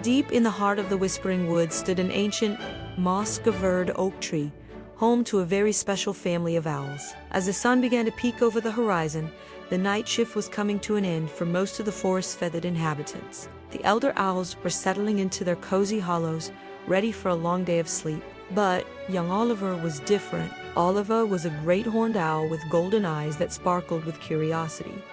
Deep in the heart of the Whispering Woods stood an ancient, moss-covered oak tree, home to a very special family of owls. As the sun began to peek over the horizon, the night shift was coming to an end for most of the forest's feathered inhabitants. The elder owls were settling into their cozy hollows, ready for a long day of sleep. But young Oliver was different. Oliver was a great horned owl with golden eyes that sparkled with curiosity.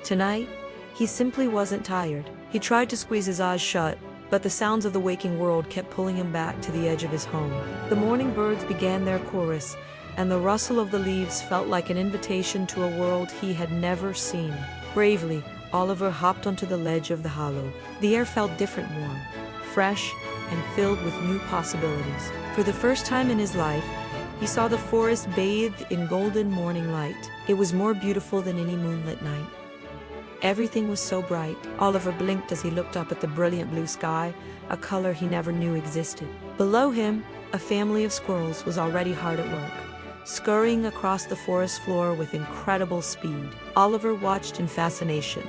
Tonight, he simply wasn't tired. He tried to squeeze his eyes shut, but the sounds of the waking world kept pulling him back to the edge of his home. The morning birds began their chorus, and the rustle of the leaves felt like an invitation to a world he had never seen. Bravely, Oliver hopped onto the ledge of the hollow. The air felt different, warm, fresh, and filled with new possibilities. For the first time in his life, he saw the forest bathed in golden morning light. It was more beautiful than any moonlit night. Everything was so bright. Oliver blinked as he looked up at the brilliant blue sky, a color he never knew existed. Below him, a family of squirrels was already hard at work, scurrying across the forest floor with incredible speed. Oliver watched in fascination.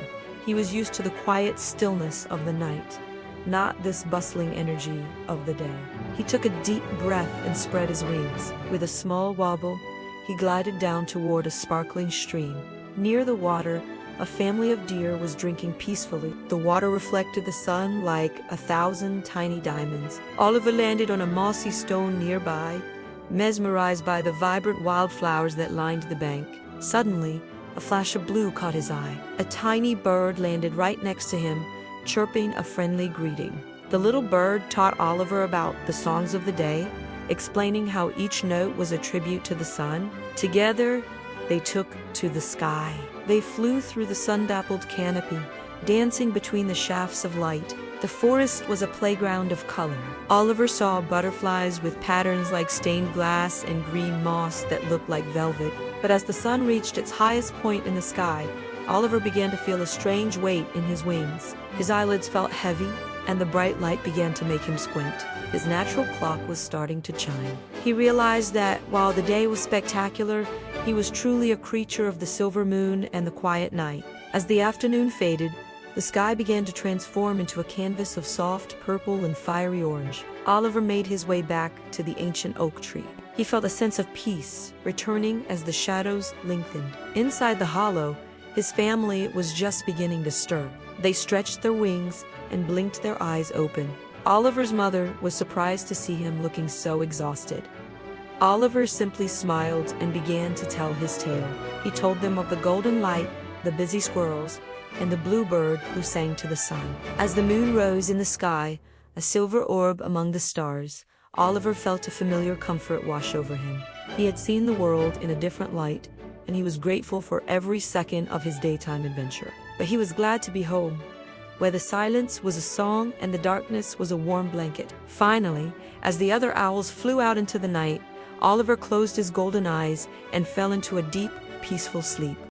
He was used to the quiet stillness of the night, not this bustling energy of the day. He took a deep breath and spread his wings. With a small wobble, he glided down toward a sparkling stream. Near the water, a family of deer was drinking peacefully. The water reflected the sun like 1,000 tiny diamonds. Oliver landed on a mossy stone nearby, mesmerized by the vibrant wildflowers that lined the bank. Suddenly, a flash of blue caught his eye. A tiny bird landed right next to him, chirping a friendly greeting. The little bird taught Oliver about the songs of the day, explaining how each note was a tribute to the sun. Together, they took to the sky. They flew through the sun-dappled canopy, dancing between the shafts of light. The forest was a playground of color. Oliver saw butterflies with patterns like stained glass and green moss that looked like velvet. But as the sun reached its highest point in the sky, Oliver began to feel a strange weight in his wings. His eyelids felt heavy, and the bright light began to make him squint. His natural clock was starting to chime. He realized that while the day was spectacular, he was truly a creature of the silver moon and the quiet night. As the afternoon faded, the sky began to transform into a canvas of soft purple and fiery orange. Oliver made his way back to the ancient oak tree. He felt a sense of peace returning as the shadows lengthened. Inside the hollow, his family was just beginning to stir. They stretched their wings and blinked their eyes open. Oliver's mother was surprised to see him looking so exhausted. Oliver simply smiled and began to tell his tale. He told them of the golden light, the busy squirrels, and the bluebird who sang to the sun. As the moon rose in the sky, a silver orb among the stars, Oliver felt a familiar comfort wash over him. He had seen the world in a different light, and he was grateful for every second of his daytime adventure. But he was glad to be home, where the silence was a song and the darkness was a warm blanket. Finally, as the other owls flew out into the night, Oliver closed his golden eyes and fell into a deep, peaceful sleep.